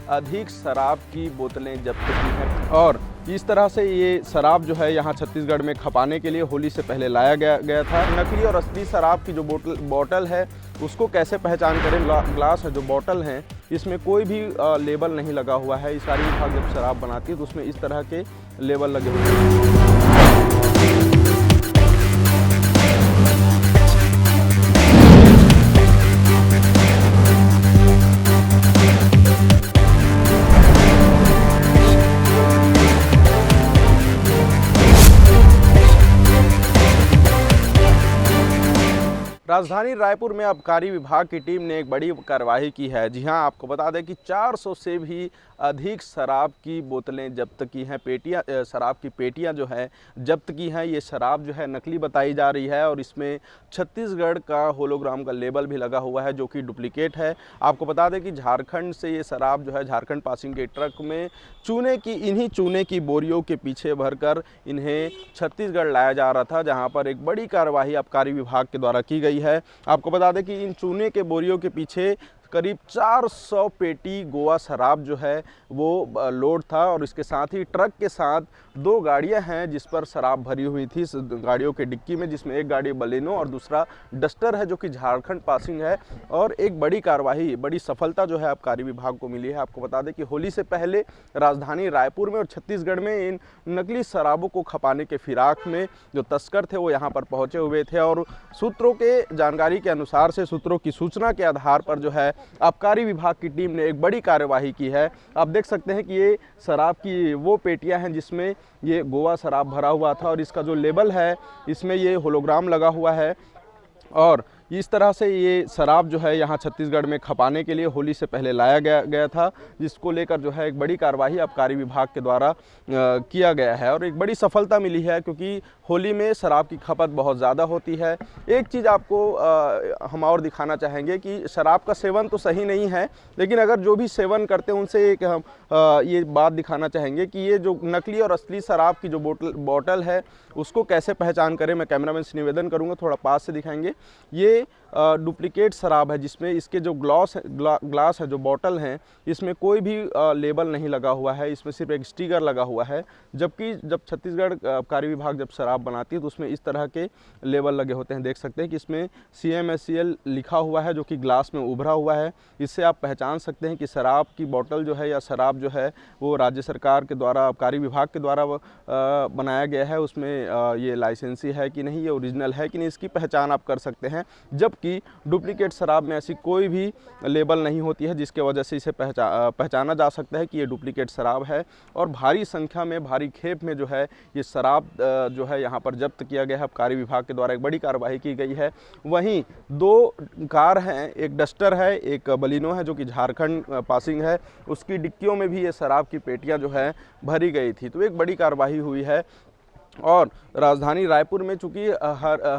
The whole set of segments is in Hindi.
अधिक शराब की बोतलें जब्त की हैं और इस तरह से ये शराब जो है यहाँ छत्तीसगढ़ में खपाने के लिए होली से पहले लाया गया था। नकली और असली शराब की जो बोतल है उसको कैसे पहचान करें। ग्लास है जो बोतल हैं इसमें कोई भी लेबल नहीं लगा हुआ है। आबकारी विभाग जब शराब बनाती है तो उसमें इस तरह के लेबल लगे हुए हैं। राजधानी रायपुर में आबकारी विभाग की टीम ने एक बड़ी कार्रवाई की है। जी हां, आपको बता दें कि 400 से भी अधिक शराब की बोतलें जब्त की हैं। शराब की पेटियां जो है जब्त की हैं। ये शराब जो है नकली बताई जा रही है और इसमें छत्तीसगढ़ का होलोग्राम का लेबल भी लगा हुआ है जो कि डुप्लीकेट है। आपको बता दें कि झारखंड से ये शराब जो है झारखंड पासिंग के ट्रक में इन्हीं चूने की बोरियों के पीछे भरकर इन्हें छत्तीसगढ़ लाया जा रहा था, जहाँ पर एक बड़ी कार्रवाई आबकारी विभाग के द्वारा की गई है। आपको बता दें कि इन चूने के बोरियों के पीछे करीब 400 पेटी गोवा शराब जो है वो लोड था और इसके साथ ही ट्रक के साथ 2 गाड़ियां हैं जिस पर शराब भरी हुई थी इस गाड़ियों के डिक्की में, जिसमें एक गाड़ी बलेनो और दूसरा डस्टर है जो कि झारखंड पासिंग है। और एक बड़ी कार्रवाई, बड़ी सफलता जो है आबकारी विभाग को मिली है। आपको बता दें कि होली से पहले राजधानी रायपुर में और छत्तीसगढ़ में इन नकली शराबों को खपाने के फिराक में जो तस्कर थे वो यहाँ पर पहुँचे हुए थे और सूत्रों के जानकारी के अनुसार से, सूत्रों की सूचना के आधार पर जो है आबकारी विभाग की टीम ने एक बड़ी कार्यवाही की है। आप देख सकते हैं कि ये शराब की वो पेटियां हैं जिसमें ये गोवा शराब भरा हुआ था और इसका जो लेबल है इसमें ये होलोग्राम लगा हुआ है। और इस तरह से ये शराब जो है यहाँ छत्तीसगढ़ में खपाने के लिए होली से पहले लाया गया था, जिसको लेकर जो है एक बड़ी कार्रवाई आबकारी विभाग के द्वारा किया गया है और एक बड़ी सफलता मिली है क्योंकि होली में शराब की खपत बहुत ज़्यादा होती है। एक चीज़ आपको हम और दिखाना चाहेंगे कि शराब का सेवन तो सही नहीं है, लेकिन अगर जो भी सेवन करते हैं उनसे एक हम ये बात दिखाना चाहेंगे कि ये जो नकली और असली शराब की जो बोतल है उसको कैसे पहचान करें। मैं कैमरामैन से निवेदन करूँगा थोड़ा पास से दिखाएंगे। ये डुप्लीकेट शराब है जिसमें इसके जो ग्लास है जो बोतल हैं इसमें कोई भी लेबल नहीं लगा हुआ है, इसमें सिर्फ एक स्टिकर लगा हुआ है। जबकि जब छत्तीसगढ़ आबकारी विभाग जब शराब बनाती है तो उसमें इस तरह के लेबल लगे होते हैं। देख सकते हैं कि इसमें CMSCL लिखा हुआ है जो कि ग्लास में उभरा हुआ है। इससे आप पहचान सकते हैं कि शराब की बोतल जो है या शराब जो है वो राज्य सरकार के द्वारा, आबकारी विभाग के द्वारा बनाया गया है। उसमें ये लाइसेंसी है कि नहीं, ये ओरिजिनल है कि नहीं, इसकी पहचान आप कर सकते हैं। जबकि डुप्लीकेट शराब में ऐसी कोई भी लेबल नहीं होती है जिसके वजह से इसे पहचाना जा सकता है कि ये डुप्लीकेट शराब है। और भारी संख्या में, भारी खेप में जो है ये शराब जो है यहाँ पर जब्त किया गया है। आबकारी विभाग के द्वारा एक बड़ी कार्रवाई की गई है। वहीं 2 कार हैं, एक डस्टर है, एक बलिनो है जो कि झारखंड पासिंग है, उसकी डिक्कियों में भी ये शराब की पेटियाँ जो है भरी गई थी। तो एक बड़ी कार्रवाई हुई है। और राजधानी रायपुर में चूँकि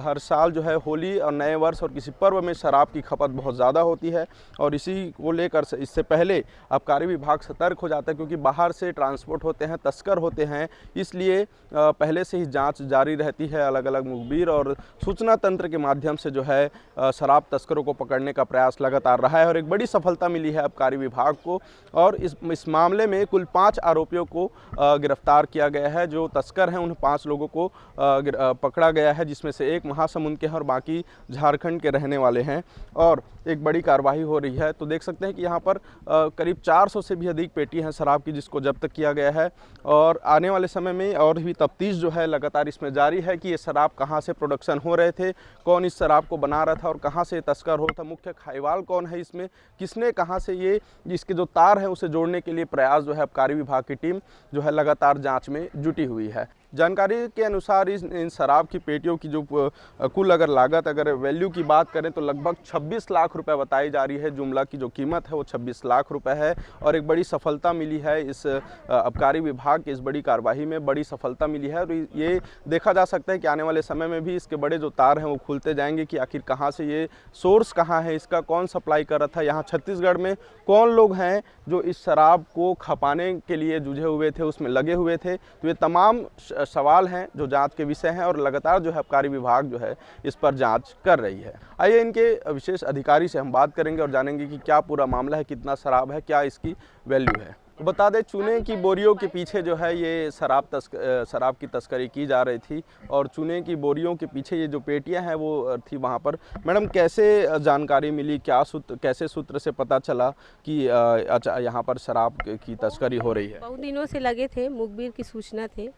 हर साल जो है होली और नए वर्ष और किसी पर्व में शराब की खपत बहुत ज़्यादा होती है और इसी को लेकर इससे पहले आबकारी विभाग सतर्क हो जाता है क्योंकि बाहर से ट्रांसपोर्ट होते हैं, तस्कर होते हैं, इसलिए पहले से ही जांच जारी रहती है। अलग अलग मुखबिर और सूचना तंत्र के माध्यम से जो है शराब तस्करों को पकड़ने का प्रयास लगातार रहा है और एक बड़ी सफलता मिली है आबकारी विभाग को। और इस मामले में कुल 5 आरोपियों को गिरफ्तार किया गया है। जो तस्कर हैं उन 5 लोगों को पकड़ा गया है, जिसमें से एक महासमुंद के हैं और बाकी झारखंड के रहने वाले हैं और एक बड़ी कार्रवाई हो रही है। तो देख सकते हैं कि यहाँ पर करीब 400 से भी अधिक पेटी हैं शराब की जिसको जब्त किया गया है और आने वाले समय में और भी तफ्तीश जो है लगातार इसमें जारी है कि ये शराब कहाँ से प्रोडक्शन हो रहे थे, कौन इस शराब को बना रहा था और कहाँ से तस्कर हो था, मुख्य खाईवाल कौन है इसमें, किसने कहाँ से ये इसके जो तार हैं उसे जोड़ने के लिए प्रयास जो है आबकारी विभाग की टीम जो है लगातार जाँच में जुटी हुई है। जानकारी के अनुसार इन शराब की पेटियों की जो कुल अगर लागत, अगर वैल्यू की बात करें तो लगभग 26 लाख रुपए बताई जा रही है। जुमला की जो कीमत है वो 26 लाख रुपए है और एक बड़ी सफलता मिली है इस आबकारी विभाग की इस बड़ी कार्रवाई में, बड़ी सफलता मिली है। और ये देखा जा सकता है कि आने वाले समय में भी इसके बड़े जो तार हैं वो खुलते जाएंगे कि आखिर कहाँ से ये सोर्स कहाँ है, इसका कौन सप्लाई कर रहा था, यहाँ छत्तीसगढ़ में कौन लोग हैं जो इस शराब को खपाने के लिए जुझे हुए थे, उसमें लगे हुए थे। तो ये तमाम सवाल हैं जो जांच के विषय हैं और लगातार जो है आबकारी विभाग जो है इस पर जांच कर रही है। आइए इनके विशेष अधिकारी से हम बात करेंगे और जानेंगे कि क्या पूरा मामला है, कितना शराब है, क्या इसकी वैल्यू है। तो बता दें, चूने की बोरियों के पीछे जो है ये शराब की तस्करी की जा रही थी और चूने की बोरियों के पीछे ये जो पेटियां हैं वो थी वहाँ पर। मैडम, कैसे जानकारी मिली, कैसे सूत्र से पता चला कि अच्छा यहाँ पर शराब की तस्करी हो रही है? बहुत दिनों से लगे थे, मुखबिर की सूचना थे,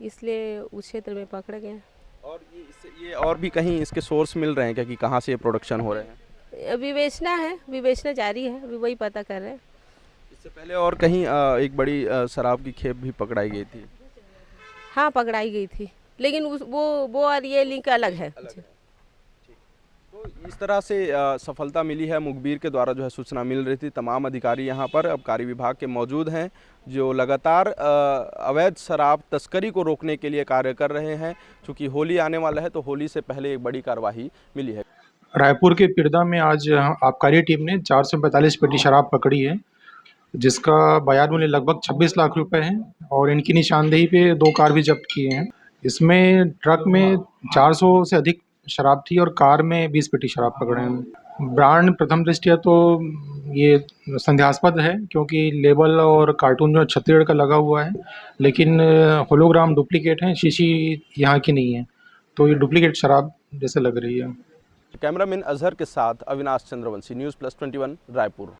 इसलिए उस क्षेत्र में पकड़ गए। और ये और भी कहीं इसके सोर्स मिल रहे हैं क्या कि कहाँ से ये प्रोडक्शन हो रहे हैं? विवेचना जारी है, अभी वही पता कर रहे हैं। इससे पहले और कहीं एक बड़ी शराब की खेप भी पकड़ाई गई थी। हाँ, पकड़ाई गई थी, लेकिन वो और ये लिंक अलग है। तो इस तरह से सफलता मिली है, मुखबिर के द्वारा जो है सूचना मिल रही थी। तमाम अधिकारी यहाँ पर आबकारी विभाग के मौजूद हैं जो लगातार अवैध शराब तस्करी को रोकने के लिए कार्य कर रहे हैं। चूँकि होली आने वाला है तो होली से पहले एक बड़ी कार्रवाई मिली है। रायपुर के पिरदा में आज आबकारी टीम ने 445 पेटी शराब पकड़ी है, जिसका बाजार मूल्य लगभग 26 लाख रुपए है और इनकी निशानदेही पे 2 कार भी जब्त किए हैं। इसमें ट्रक में 400 से अधिक शराब थी और कार में 20 पेटी शराब पकड़े हैं। ब्रांड प्रथम दृष्टया तो ये संदेहास्पद है, क्योंकि लेबल और कार्टून जो छत्तीसगढ़ का लगा हुआ है, लेकिन होलोग्राम डुप्लीकेट है, शीशी यहाँ की नहीं है, तो ये डुप्लीकेट शराब जैसे लग रही है। कैमरामैन अजहर के साथ अविनाश चंद्रवंशी, न्यूज़ प्लस 21 रायपुर।